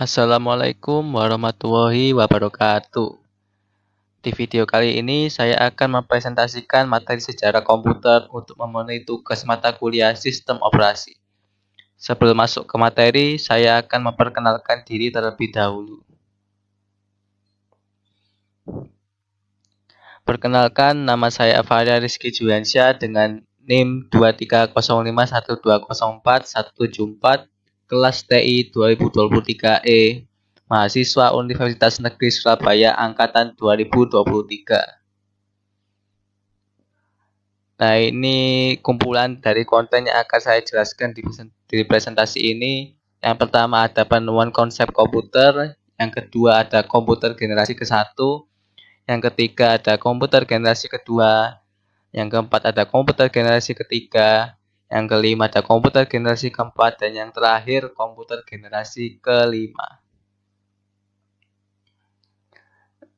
Assalamualaikum warahmatullahi wabarakatuh. Di video kali ini saya akan mempresentasikan materi sejarah komputer untuk memenuhi tugas mata kuliah sistem operasi. Sebelum masuk ke materi, saya akan memperkenalkan diri terlebih dahulu. Perkenalkan, nama saya Faria Rizky Juliansyah dengan NIM 23051204174, kelas TI 2023E, mahasiswa Universitas Negeri Surabaya angkatan 2023. Nah, ini kumpulan dari konten yang akan saya jelaskan di presentasi ini. Yang pertama ada penemuan konsep komputer, yang kedua ada komputer generasi ke-1, yang ketiga ada komputer generasi kedua, yang keempat ada komputer generasi ketiga, yang kelima ada komputer generasi keempat, dan yang terakhir komputer generasi kelima.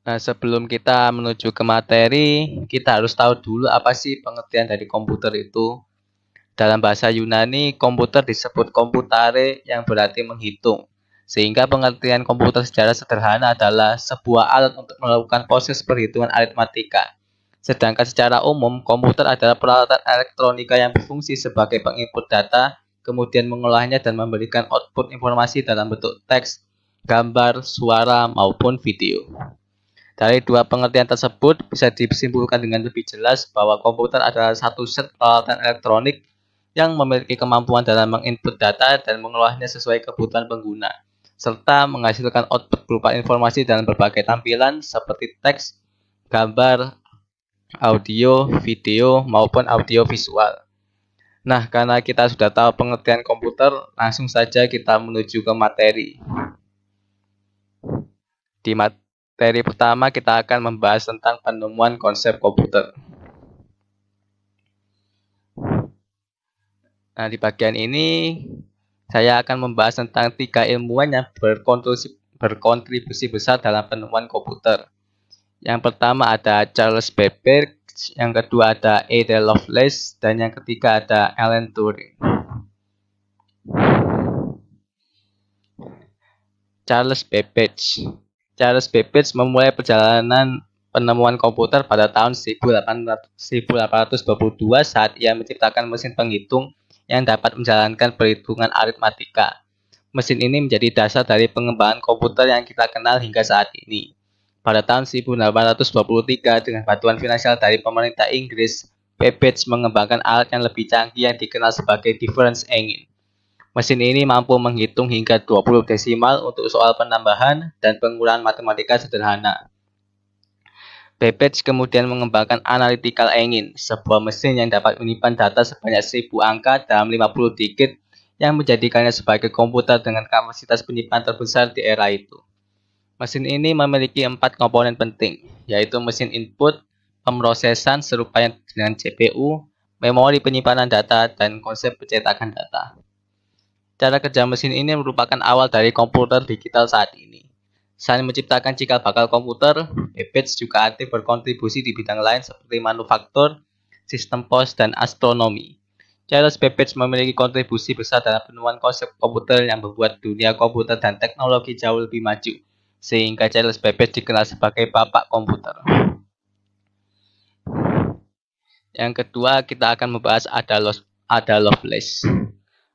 Nah, sebelum kita menuju ke materi, kita harus tahu dulu apa sih pengertian dari komputer itu. Dalam bahasa Yunani, komputer disebut computare yang berarti menghitung. Sehingga pengertian komputer secara sederhana adalah sebuah alat untuk melakukan proses perhitungan aritmatika. Sedangkan secara umum, komputer adalah peralatan elektronika yang berfungsi sebagai penginput data, kemudian mengolahnya dan memberikan output informasi dalam bentuk teks, gambar, suara, maupun video. Dari dua pengertian tersebut, bisa disimpulkan dengan lebih jelas bahwa komputer adalah satu set peralatan elektronik yang memiliki kemampuan dalam menginput data dan mengolahnya sesuai kebutuhan pengguna, serta menghasilkan output berupa informasi dalam berbagai tampilan seperti teks, gambar, audio, video, maupun audio visual. Nah, karena kita sudah tahu pengertian komputer, langsung saja kita menuju ke materi. Di materi pertama kita akan membahas tentang penemuan konsep komputer. Nah, di bagian ini saya akan membahas tentang 3 ilmuwan yang berkontribusi besar dalam penemuan komputer. Yang pertama ada Charles Babbage, yang kedua ada Ada Lovelace, dan yang ketiga ada Alan Turing. Charles Babbage memulai perjalanan penemuan komputer pada tahun 1822 saat ia menciptakan mesin penghitung yang dapat menjalankan perhitungan aritmatika. Mesin ini menjadi dasar dari pengembangan komputer yang kita kenal hingga saat ini. Pada tahun 1823, dengan bantuan finansial dari pemerintah Inggris, Babbage mengembangkan alat yang lebih canggih yang dikenal sebagai difference engine. Mesin ini mampu menghitung hingga 20 desimal untuk soal penambahan dan pengurangan matematika sederhana. Babbage kemudian mengembangkan analytical engine, sebuah mesin yang dapat menyimpan data sebanyak 1000 angka dalam 50 digit yang menjadikannya sebagai komputer dengan kapasitas penyimpanan terbesar di era itu. Mesin ini memiliki 4 komponen penting, yaitu mesin input, pemrosesan serupa dengan CPU, memori penyimpanan data, dan konsep pencetakan data. Cara kerja mesin ini merupakan awal dari komputer digital saat ini. Selain menciptakan cikal bakal komputer, Babbage juga aktif berkontribusi di bidang lain seperti manufaktur, sistem pos, dan astronomi. Charles Babbage memiliki kontribusi besar dalam penemuan konsep komputer yang membuat dunia komputer dan teknologi jauh lebih maju, sehingga Charles Babbage dikenal sebagai bapak komputer. Yang kedua, kita akan membahas Ada Lovelace.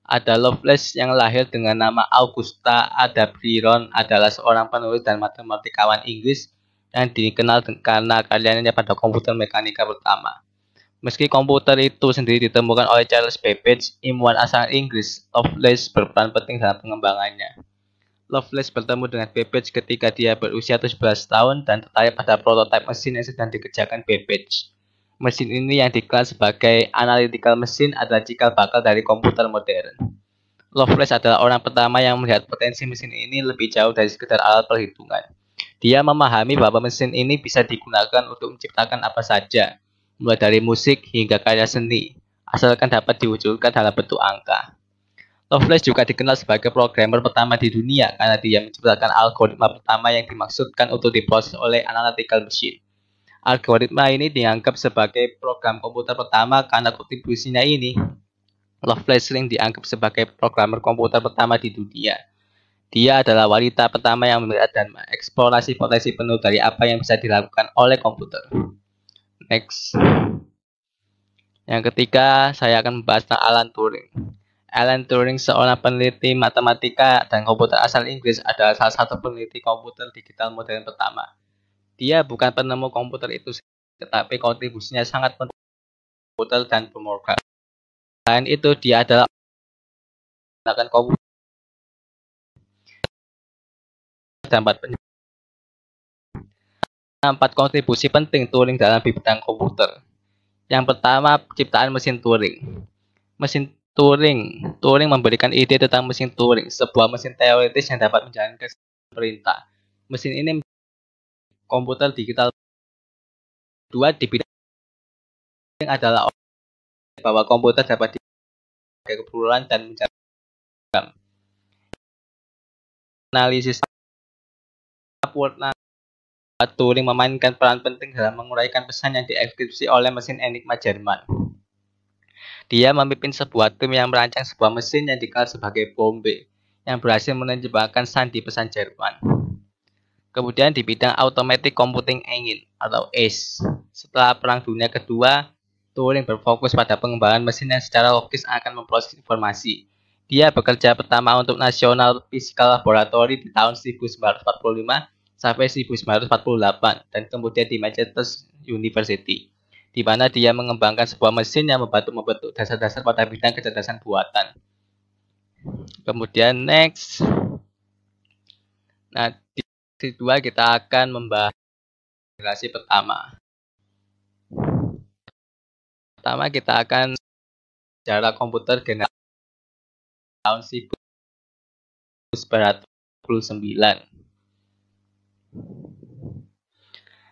Ada Lovelace yang lahir dengan nama Augusta Ada Byron adalah seorang penulis dan matematikawan Inggris yang dikenal karena karyanya pada komputer mekanika pertama. Meski komputer itu sendiri ditemukan oleh Charles Babbage, ilmuwan asal Inggris, Lovelace berperan penting dalam pengembangannya. Lovelace bertemu dengan Babbage ketika dia berusia 17 tahun dan tertarik pada prototipe mesin yang sedang dikerjakan Babbage. Mesin ini yang dikenal sebagai analytical machine adalah cikal bakal dari komputer modern. Lovelace adalah orang pertama yang melihat potensi mesin ini lebih jauh dari sekedar alat perhitungan. Dia memahami bahwa mesin ini bisa digunakan untuk menciptakan apa saja, mulai dari musik hingga karya seni, asalkan dapat diwujudkan dalam bentuk angka. Lovelace juga dikenal sebagai programmer pertama di dunia karena dia menciptakan algoritma pertama yang dimaksudkan untuk diproses oleh analytical machine. Algoritma ini dianggap sebagai program komputer pertama karena kontribusinya ini. Lovelace sering dianggap sebagai programmer komputer pertama di dunia. Dia adalah wanita pertama yang melihat dan mengeksplorasi potensi penuh dari apa yang bisa dilakukan oleh komputer. Next. Yang ketiga, saya akan membahas tentang Alan Turing. Alan Turing, seorang peneliti matematika dan komputer asal Inggris, adalah salah satu peneliti komputer digital modern pertama. Dia bukan penemu komputer itu, tetapi kontribusinya sangat penting komputer dan pemrogram. Selain itu, dia adalah menggunakan komputer dan empat kontribusi penting Turing dalam bidang komputer. Yang pertama, penciptaan mesin Turing. Mesin Turing memberikan ide tentang mesin Turing, sebuah mesin teoritis yang dapat menjalankan perintah. Mesin ini komputer digital. Dua, di bidang adalah bahwa komputer dapat dipakai kebetulan dan menjalankan analisis. Turing memainkan peran penting dalam menguraikan pesan yang dieksekusi oleh mesin Enigma Jerman. Dia memimpin sebuah tim yang merancang sebuah mesin yang dikenal sebagai Bombe, yang berhasil menerjemahkan sandi pesan Jerman. Kemudian di bidang Automatic Computing Engine atau ACE. Setelah Perang Dunia Kedua, Turing berfokus pada pengembangan mesin yang secara logis akan memproses informasi. Dia bekerja pertama untuk National Physical Laboratory di tahun 1945 sampai 1948 dan kemudian di Manchester University, di mana dia mengembangkan sebuah mesin yang membentuk dasar-dasar pada bidang kecerdasan buatan. Kemudian next. Nah, di sesi 2 kita akan membahas generasi pertama. Pertama kita akan sejarah komputer generasi tahun 1949.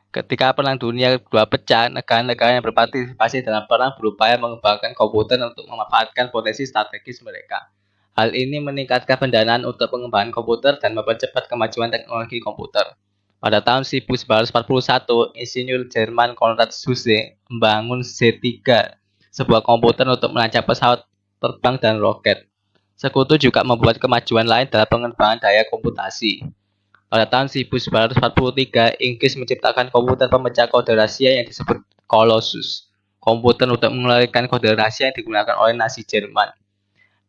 Ketika Perang Dunia Kedua pecah, negara-negara yang berpartisipasi dalam perang berupaya mengembangkan komputer untuk memanfaatkan potensi strategis mereka. Hal ini meningkatkan pendanaan untuk pengembangan komputer dan mempercepat kemajuan teknologi komputer. Pada tahun 1941, insinyur Jerman Konrad Zuse membangun Z3, sebuah komputer untuk merancang pesawat terbang dan roket. Sekutu juga membuat kemajuan lain dalam pengembangan daya komputasi. Pada tahun 1943, Inggris menciptakan komputer pemecah kode rahasia yang disebut Colossus, komputer untuk mengeluarkan kode rahasia yang digunakan oleh Nazi Jerman.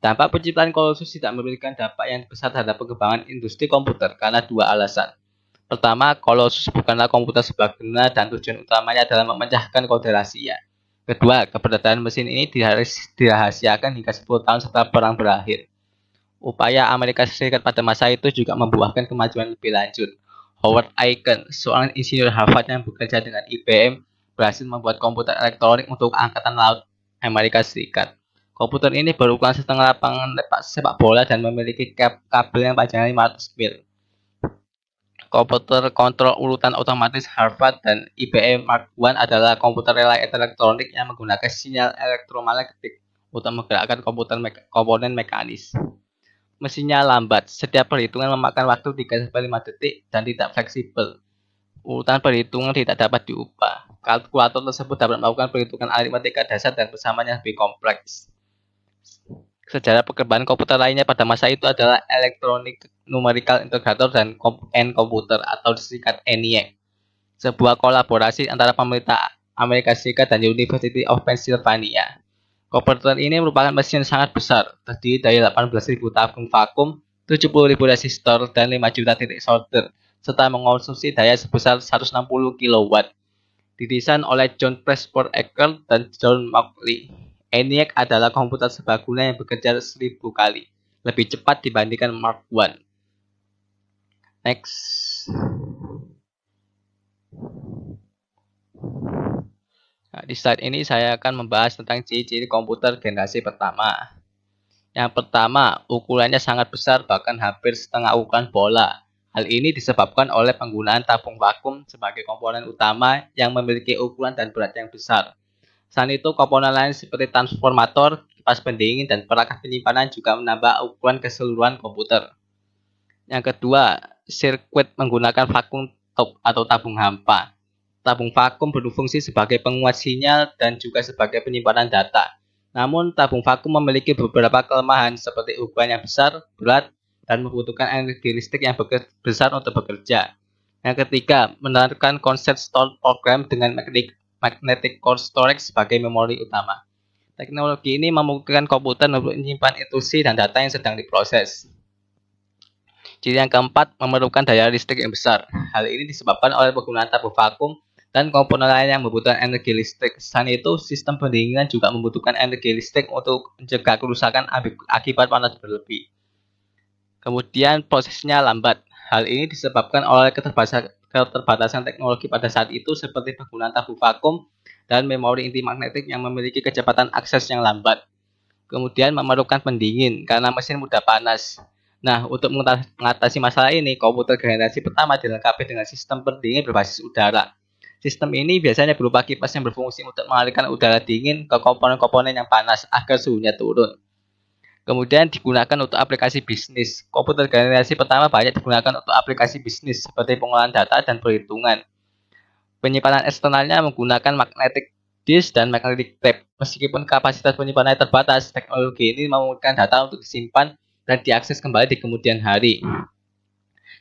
Dampak penciptaan Colossus tidak memberikan dampak yang besar terhadap pengembangan industri komputer karena dua alasan. Pertama, Colossus bukanlah komputer serbaguna dan tujuan utamanya adalah memecahkan kode rahasia. Kedua, keberadaan mesin ini dirahasiakan hingga 10 tahun setelah perang berakhir. Upaya Amerika Serikat pada masa itu juga membuahkan kemajuan lebih lanjut. Howard Aiken, seorang insinyur Harvard yang bekerja dengan IBM, berhasil membuat komputer elektronik untuk Angkatan Laut Amerika Serikat. Komputer ini berukuran setengah lapangan sepak bola dan memiliki kabel yang panjangnya 500 mil. Komputer kontrol urutan otomatis Harvard dan IBM Mark I adalah komputer relay elektronik yang menggunakan sinyal elektromagnetik untuk menggerakkan komponen mekanis. Mesinnya lambat, setiap perhitungan memakan waktu 3-5 detik dan tidak fleksibel. Urutan perhitungan tidak dapat diubah. Kalkulator tersebut dapat melakukan perhitungan aritmatika dasar dan bersamanya lebih kompleks. Sejarah perkembangan komputer lainnya pada masa itu adalah Electronic Numerical Integrator dan N-Computer atau disingkat ENIAC, sebuah kolaborasi antara pemerintah Amerika Serikat dan University of Pennsylvania. Komputer ini merupakan mesin yang sangat besar, terdiri dari 18.000 tabung vakum, 70.000 resistor, dan 5 juta titik solder, serta mengonsumsi daya sebesar 160 kW. Didesain oleh John Presford Eckert dan John Mauchly. ENIAC adalah komputer serbaguna yang bekerja 1000 kali lebih cepat dibandingkan Mark I. Next. Nah, di slide ini saya akan membahas tentang ciri-ciri komputer generasi pertama. Yang pertama, ukurannya sangat besar, bahkan hampir setengah ukuran bola. Hal ini disebabkan oleh penggunaan tabung vakum sebagai komponen utama yang memiliki ukuran dan berat yang besar. Selain itu, komponen lain seperti transformator, kipas pendingin, dan perangkat penyimpanan juga menambah ukuran keseluruhan komputer. Yang kedua, sirkuit menggunakan vakum atau tabung hampa. Tabung vakum berfungsi sebagai penguat sinyal dan juga sebagai penyimpanan data. Namun, tabung vakum memiliki beberapa kelemahan seperti ukuran yang besar, berat, dan membutuhkan energi listrik yang besar untuk bekerja. Yang ketiga, menerapkan konsep stored program dengan magnetic core storage sebagai memori utama. Teknologi ini memungkinkan komputer untuk menyimpan instruksi dan data yang sedang diproses. Ciri yang keempat, memerlukan daya listrik yang besar. Hal ini disebabkan oleh penggunaan tabung vakum dan komponen lain yang membutuhkan energi listrik. Selain itu, sistem pendinginan juga membutuhkan energi listrik untuk mencegah kerusakan akibat panas berlebih. Kemudian prosesnya lambat. Hal ini disebabkan oleh keterbatasan teknologi pada saat itu seperti penggunaan tabung vakum dan memori inti magnetik yang memiliki kecepatan akses yang lambat. Kemudian memerlukan pendingin karena mesin mudah panas. Nah, untuk mengatasi masalah ini, komputer generasi pertama dilengkapi dengan sistem pendingin berbasis udara. Sistem ini biasanya berupa kipas yang berfungsi untuk mengalirkan udara dingin ke komponen-komponen yang panas agar suhunya turun. Kemudian digunakan untuk aplikasi bisnis. Komputer generasi pertama banyak digunakan untuk aplikasi bisnis seperti pengolahan data dan perhitungan. Penyimpanan eksternalnya menggunakan magnetic disk dan magnetic tape. Meskipun kapasitas penyimpanan terbatas, teknologi ini memungkinkan data untuk disimpan dan diakses kembali di kemudian hari.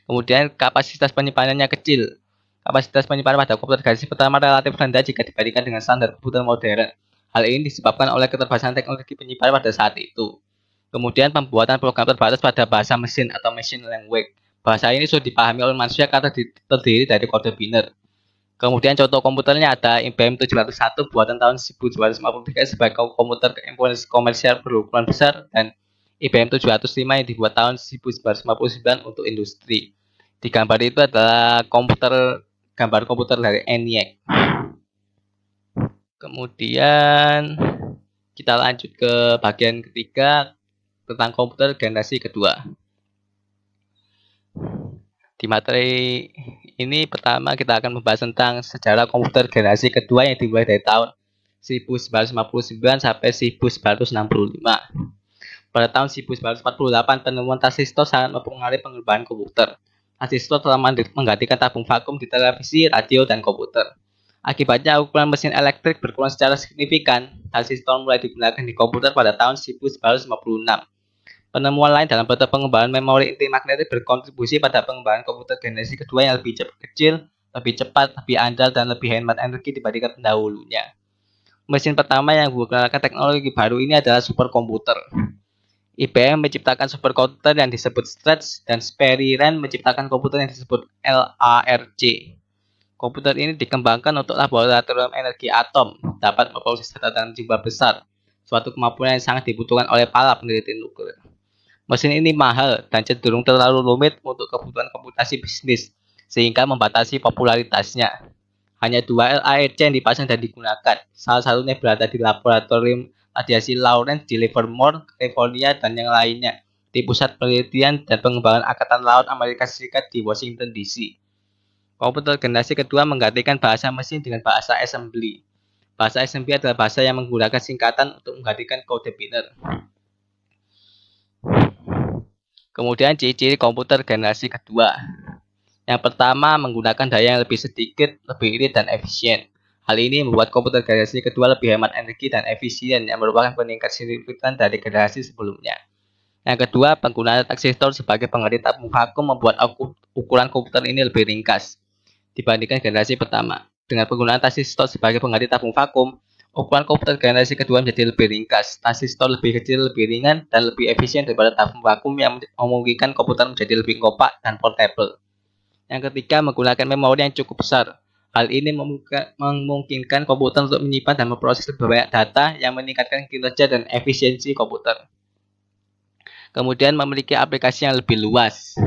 Kemudian kapasitas penyimpanannya kecil. Kapasitas penyimpanan pada komputer generasi pertama relatif rendah jika dibandingkan dengan standar komputer modern. Hal ini disebabkan oleh keterbatasan teknologi penyimpanan pada saat itu. Kemudian pembuatan program terbatas pada bahasa mesin atau machine language. Bahasa ini sudah dipahami oleh manusia karena terdiri dari kode biner. Kemudian contoh komputernya ada IBM 701 buatan tahun 1953 sebagai komputer komersial berukuran besar dan IBM 705 yang dibuat tahun 1959 untuk industri. Di gambar itu adalah gambar komputer dari ENIAC. Kemudian kita lanjut ke bagian ketiga tentang komputer generasi kedua. Di materi ini pertama kita akan membahas tentang sejarah komputer generasi kedua yang dimulai dari tahun 1959 sampai 1965. Pada tahun 1948, penemuan transistor sangat mempengaruhi pengembangan komputer. Transistor telah menggantikan tabung vakum di televisi, radio, dan komputer. Akibatnya, ukuran mesin elektrik berkurang secara signifikan. Transistor mulai digunakan di komputer pada tahun 1956. Penemuan lain dalam bentuk pengembangan memori inti magnetik berkontribusi pada pengembangan komputer generasi kedua yang lebih kecil, lebih cepat, lebih andal, dan lebih hemat energi dibandingkan pendahulunya. Mesin pertama yang menggunakan teknologi baru ini adalah superkomputer. IBM menciptakan superkomputer yang disebut Stretch dan Sperry Rand menciptakan komputer yang disebut LARC. Komputer ini dikembangkan untuk laboratorium energi atom, dapat memproses data dalam jumlah besar, suatu kemampuan yang sangat dibutuhkan oleh para peneliti nuklir. Mesin ini mahal dan cenderung terlalu rumit untuk kebutuhan komputasi bisnis, sehingga membatasi popularitasnya. Hanya 2 LARC yang dipasang dan digunakan, salah satunya berada di laboratorium radiasi Lawrence di Livermore, California, dan yang lainnya di Pusat Penelitian dan Pengembangan Angkatan Laut Amerika Serikat di Washington, D.C. Komputer generasi kedua menggantikan bahasa mesin dengan bahasa assembly. Bahasa assembly adalah bahasa yang menggunakan singkatan untuk menggantikan kode biner. Kemudian ciri-ciri komputer generasi kedua. Yang pertama, menggunakan daya yang lebih sedikit, lebih irit, dan efisien. Hal ini membuat komputer generasi kedua lebih hemat energi dan efisien yang merupakan peningkat signifikan dari generasi sebelumnya. Yang kedua, penggunaan transistor sebagai pengganti tabung vakum membuat ukuran komputer ini lebih ringkas dibandingkan generasi pertama. Dengan penggunaan transistor sebagai pengganti tabung vakum, ukuran komputer generasi kedua menjadi lebih ringkas. Transistor lebih kecil, lebih ringan, dan lebih efisien daripada tabung vakum yang memungkinkan komputer menjadi lebih kompak dan portable. Yang ketiga, menggunakan memori yang cukup besar. Hal ini memungkinkan komputer untuk menyimpan dan memproses lebih banyak data yang meningkatkan kinerja dan efisiensi komputer. Kemudian memiliki aplikasi yang lebih luas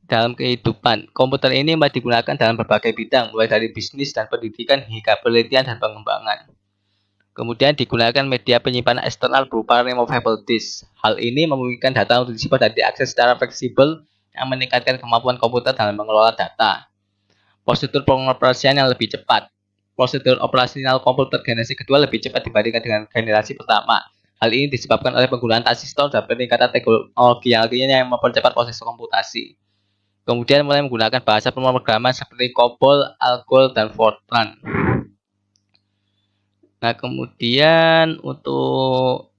dalam kehidupan. Komputer ini digunakan dalam berbagai bidang, mulai dari bisnis dan pendidikan hingga penelitian dan pengembangan. Kemudian digunakan media penyimpanan eksternal berupa removable disk. Hal ini memungkinkan data untuk disimpan dan diakses secara fleksibel yang meningkatkan kemampuan komputer dalam mengelola data. Prosedur pengoperasian yang lebih cepat. Prosedur operasional komputer generasi kedua lebih cepat dibandingkan dengan generasi pertama. Hal ini disebabkan oleh penggunaan transistor dan peningkatan teknologi yang lainnya yang mempercepat proses komputasi. Kemudian mulai menggunakan bahasa pemrograman seperti COBOL, ALGOL, dan Fortran. Nah, kemudian untuk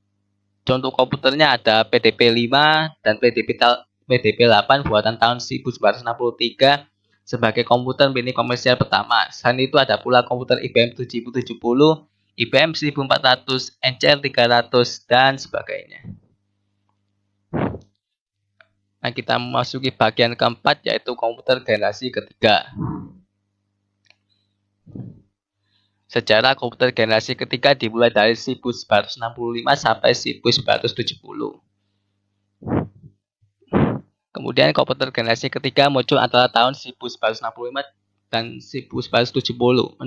Contoh komputernya ada PDP-5 dan PDP-8 buatan tahun 1963 sebagai komputer mini komersial pertama. Selain itu ada pula komputer IBM 7070, IBM 1400, NCR 300, dan sebagainya. Nah, kita memasuki bagian keempat, yaitu komputer generasi ketiga. Sejarah komputer generasi ketiga dimulai dari 1965 sampai 1970. Kemudian komputer generasi ketiga muncul antara tahun 1965 dan 1970,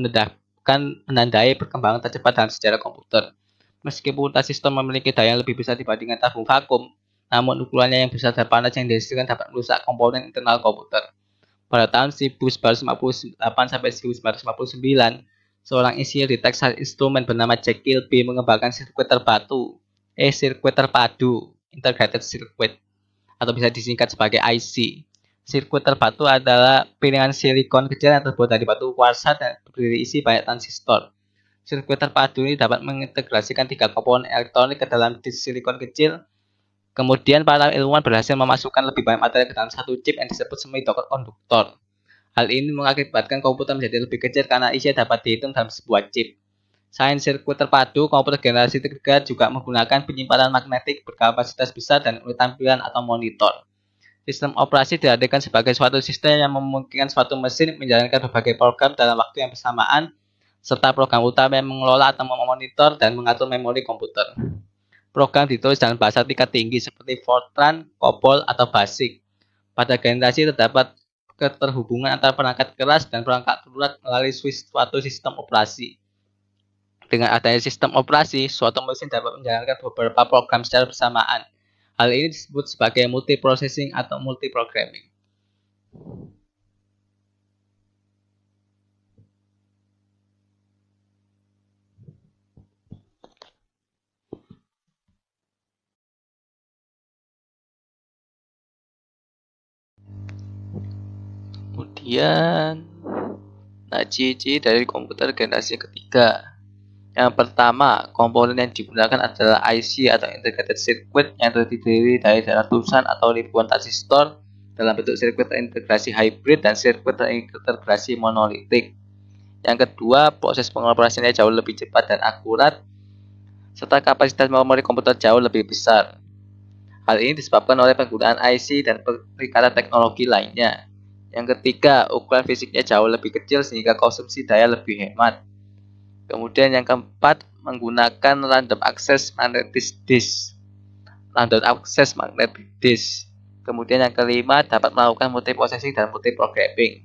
menandai perkembangan tercepat dalam sejarah komputer. Meskipun sistem memiliki daya yang lebih besar dibandingkan tabung vakum, namun ukurannya yang besar dan panas yang dihasilkan dapat merusak komponen internal komputer. Pada tahun 1958 sampai 1959, seorang insinyur di Texas Instruments bernama Jack Kilby mengembangkan sirkuit terpadu, Integrated Circuit, atau bisa disingkat sebagai IC. Sirkuit terpadu adalah piringan silikon kecil yang terbuat dari batu kuarsa dan berisi banyak transistor. Sirkuit terpadu ini dapat mengintegrasikan 3 komponen elektronik ke dalam disk silikon kecil. Kemudian para ilmuwan berhasil memasukkan lebih banyak materi ke dalam satu chip yang disebut semikonduktor. Hal ini mengakibatkan komputer menjadi lebih kecil karena isinya dapat dihitung dalam sebuah chip. Selain sirkuit terpadu, komputer generasi ketiga juga menggunakan penyimpanan magnetik berkapasitas besar dan unit tampilan atau monitor. Sistem operasi diartikan sebagai suatu sistem yang memungkinkan suatu mesin menjalankan berbagai program dalam waktu yang bersamaan, serta program utama yang mengelola atau memonitor dan mengatur memori komputer. Program ditulis dalam bahasa tingkat tinggi seperti Fortran, COBOL, atau BASIC. Pada generasi terdapat keterhubungan antara perangkat keras dan perangkat lunak melalui suatu sistem operasi. Dengan adanya sistem operasi, suatu mesin dapat menjalankan beberapa program secara bersamaan. Hal ini disebut sebagai multiprocessing atau multiprogramming. Kemudian, ciri-ciri dari komputer generasi ketiga. Yang pertama, komponen yang digunakan adalah IC atau Integrated Circuit yang terdiri dari ratusan atau ribuan transistor dalam bentuk sirkuit terintegrasi hybrid dan sirkuit terintegrasi monolitik. Yang kedua, proses pengoperasiannya jauh lebih cepat dan akurat, serta kapasitas memori komputer jauh lebih besar. Hal ini disebabkan oleh penggunaan IC dan perikatan teknologi lainnya. Yang ketiga, ukuran fisiknya jauh lebih kecil sehingga konsumsi daya lebih hemat. Kemudian yang keempat, menggunakan random access magnetic disk. Kemudian yang kelima, dapat melakukan multiprocessing dan multiprogramming.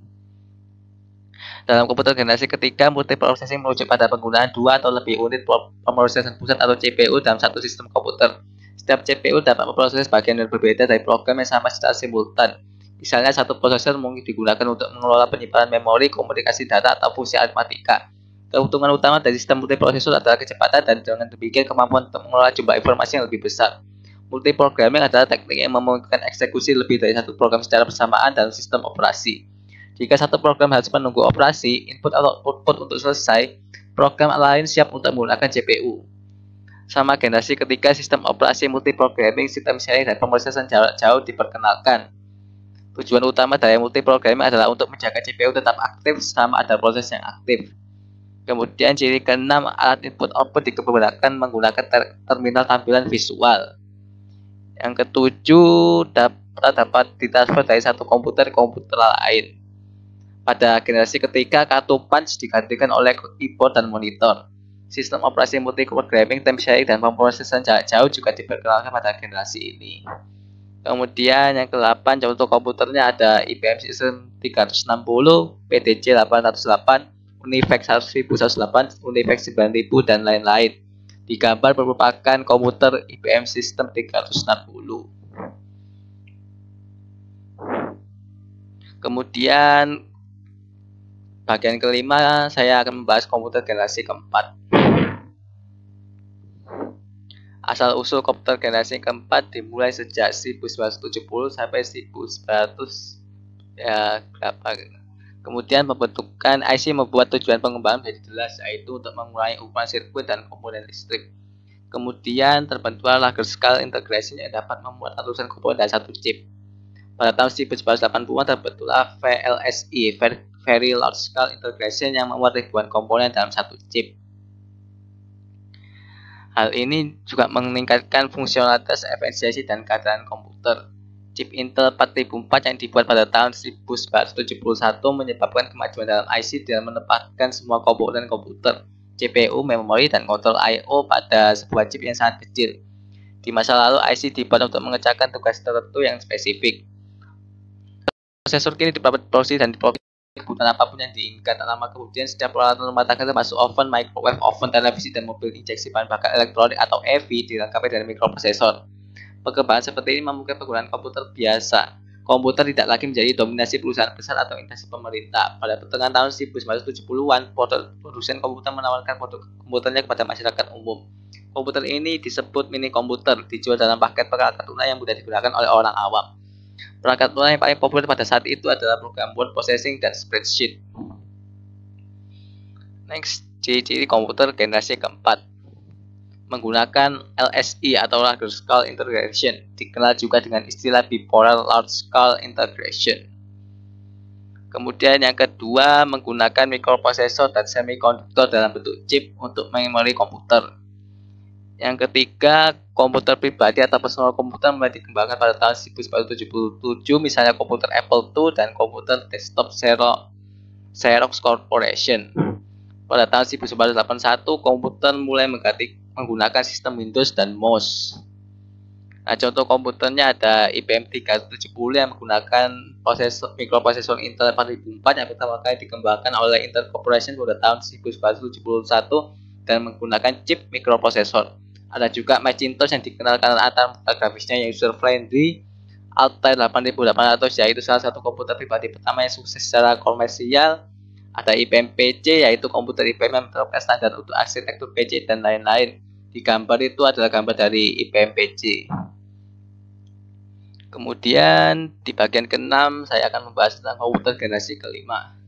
Dalam komputer generasi ketiga, multiprocessing merujuk pada penggunaan 2 atau lebih unit pemrosesan pusat atau CPU dalam satu sistem komputer. Setiap CPU dapat memproses bagian yang berbeda dari program yang sama secara simultan. Misalnya, satu prosesor mungkin digunakan untuk mengelola penyimpanan memori, komunikasi data, atau fungsi aritmatika. Keuntungan utama dari sistem multiprosesor adalah kecepatan dan dengan demikian kemampuan untuk mengelola jumlah informasi yang lebih besar. Multiprogramming adalah teknik yang memungkinkan eksekusi lebih dari satu program secara bersamaan dalam sistem operasi. Jika satu program harus menunggu operasi, input atau output untuk selesai, program lain siap untuk menggunakan CPU. Sama generasi ketiga, sistem operasi multiprogramming, sistem sharing, dan pemrosesan jarak jauh diperkenalkan. Tujuan utama dari multiprogramming adalah untuk menjaga CPU tetap aktif selama ada proses yang aktif. Kemudian ciri keenam, alat input output digunakan menggunakan terminal tampilan visual. Yang ketujuh, dapat ditransfer dari satu komputer ke komputer lain. Pada generasi ketiga, kartu punch digantikan oleh keyboard dan monitor. Sistem operasi multiprogramming, time sharing, dan pemrosesan jarak jauh juga diperkenalkan pada generasi ini. Kemudian yang ke-8, contoh komputernya ada IBM System 360, PDC 808, Univex 1108, Univex 9000, dan lain-lain. Di gambar merupakan komputer IBM System 360. Kemudian bagian kelima, saya akan membahas komputer generasi keempat. Asal-usul komputer generasi keempat dimulai sejak 1970 sampai 1900 ya berapa. Kemudian pembentukan IC membuat tujuan pengembangan menjadi jelas, yaitu untuk mengurangi ukuran sirkuit dan komponen listrik. Kemudian terbentuklah larger scale integration yang dapat memuat ratusan komponen dalam satu chip. Pada tahun 1980-an terbentuklah VLSI, Very Large Scale Integration, yang memuat ribuan komponen dalam satu chip. Hal ini juga meningkatkan fungsionalitas, efisiensi, dan keadaan komputer. Chip Intel 4004 yang dibuat pada tahun 1971 menyebabkan kemajuan dalam IC dengan menempatkan semua komponen komputer, CPU, memori, dan kontrol I/O pada sebuah chip yang sangat kecil. Di masa lalu, IC dibuat untuk mengerjakan tugas tertentu yang spesifik. Prosesor kini diproduksi dan diproduksi kebutuhan apapun yang diinginkan. Lama kemudian, setiap peralatan rumah tangga termasuk oven, microwave, oven, televisi, dan mobil injeksi bahan bakar elektronik atau EV dilengkapi dengan mikroprosesor. Perkembangan seperti ini membuka penggunaan komputer biasa. Komputer tidak lagi menjadi dominasi perusahaan besar atau industri pemerintah. Pada pertengahan tahun 1970-an, produsen komputer menawarkan produk komputernya kepada masyarakat umum. Komputer ini disebut mini komputer, dijual dalam paket perangkat lunak yang mudah digunakan oleh orang awam. Perangkat lunak yang paling populer pada saat itu adalah program word processing dan spreadsheet. Next, ciri-ciri komputer generasi keempat. Menggunakan LSI atau Large Scale Integration, dikenal juga dengan istilah Bipolar Large Scale Integration. Kemudian yang kedua, menggunakan mikroprosesor dan semikonduktor dalam bentuk chip untuk memori komputer. Yang ketiga, komputer pribadi atau personal komputer mulai dikembangkan pada tahun 1977, misalnya komputer Apple II dan komputer desktop Xerox Corporation. Pada tahun 1981, komputer mulai menggunakan sistem Windows dan MOS. Nah, contoh komputernya ada IBM 370 yang menggunakan mikroprosesor Intel 4004 yang pertama kali dikembangkan oleh Intel Corporation pada tahun 1971 dan menggunakan chip mikroprosesor. Ada juga Macintosh yang dikenal karena antarmuka grafisnya yang user friendly, Altair 8800, yaitu salah satu komputer pribadi pertama yang sukses secara komersial. Ada IBM PC, yaitu komputer IBM yang menerapkan standar untuk arsitektur PC dan lain-lain. Di gambar itu adalah gambar dari IBM PC. Kemudian di bagian ke-6 saya akan membahas tentang komputer generasi kelima.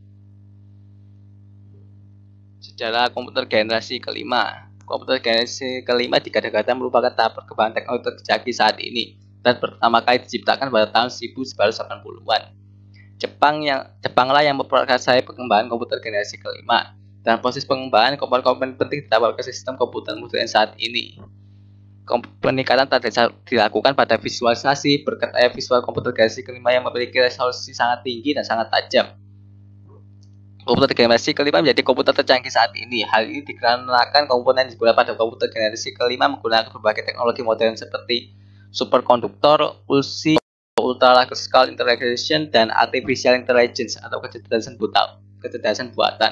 Sejarah komputer generasi kelima. Komputer generasi kelima dikatakan merupakan tahap perkembangan teknologi tercanggih saat ini dan pertama kali diciptakan pada tahun 1980-an. Jepanglah yang memperkasai perkembangan komputer generasi kelima. Dalam proses pengembangan, komponen-komponen penting ditawarkan ke sistem komputer modern saat ini. Peningkatan dilakukan pada visualisasi berkat layar visual komputer generasi kelima yang memiliki resolusi sangat tinggi dan sangat tajam. Komputer generasi kelima menjadi komputer tercanggih saat ini. Hal ini dikarenakan komponen yang digunakan pada komputer generasi kelima menggunakan berbagai teknologi modern seperti superkonduktor, ultra large scale integration, dan artificial intelligence atau kecerdasan buatan.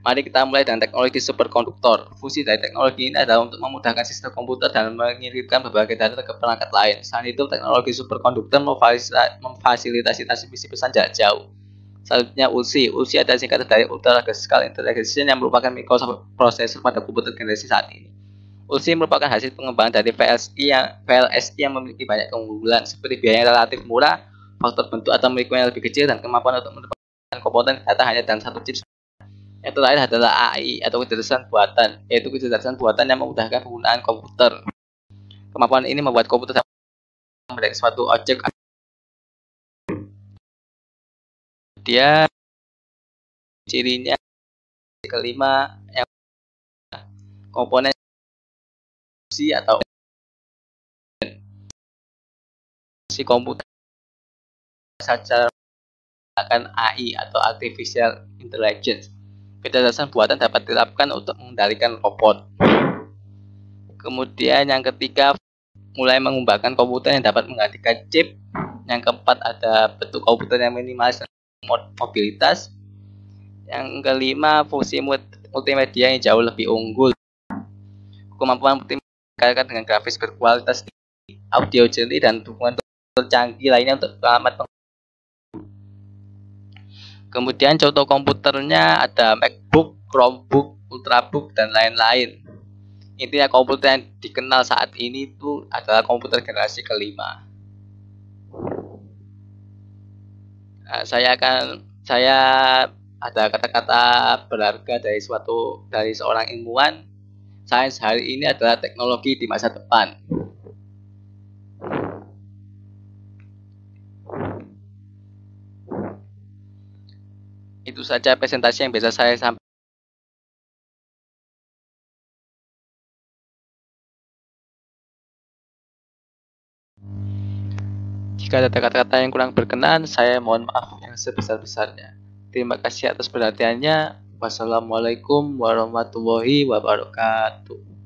Mari kita mulai dengan teknologi superkonduktor. Fungsi dari teknologi ini adalah untuk memudahkan sistem komputer dan mengirimkan berbagai data ke perangkat lain. Selain itu, teknologi superkonduktor memfasilitasi transmisi pesan jarak jauh. Selanjutnya, ULSI. ULSI adalah singkatan dari Ultra Large Scale Integration yang merupakan mikroprosesor pada komputer generasi saat ini. ULSI merupakan hasil pengembangan dari VLSI yang memiliki banyak keunggulan seperti biaya yang relatif murah, faktor bentuk atau molekul yang lebih kecil, dan kemampuan untuk menempatkan komponen data hanya dalam satu chip. Yang terakhir adalah AI atau kecerdasan buatan, yaitu kecerdasan buatan yang memudahkan penggunaan komputer. Kemampuan ini membuat komputer dapat mendeteksi suatu objek. Dia cirinya kelima yang komponen atau si komputer saja akan AI atau artificial intelligence. Kecerdasan buatan dapat diterapkan untuk mengendalikan robot. Kemudian yang ketiga, mulai mengembangkan komputer yang dapat menggantikan chip. Yang keempat, ada bentuk komputer yang minimalis dan mobilitas. Yang kelima, fungsi multimedia yang jauh lebih unggul. Kemampuan multimedia dengan grafis berkualitas tinggi, audio jeli, dan dukungan tercanggih lainnya untuk alamat. Kemudian contoh komputernya ada MacBook, Chromebook, Ultrabook, dan lain-lain. Intinya komputer yang dikenal saat ini itu adalah komputer generasi kelima. Nah, saya ada kata-kata berharga dari seorang ilmuwan. Sains hari ini adalah teknologi di masa depan. Itu saja presentasi yang bisa saya sampaikan. Jika ada kata-kata yang kurang berkenan, saya mohon maaf yang sebesar-besarnya. Terima kasih atas perhatiannya. Wassalamualaikum warahmatullahi wabarakatuh.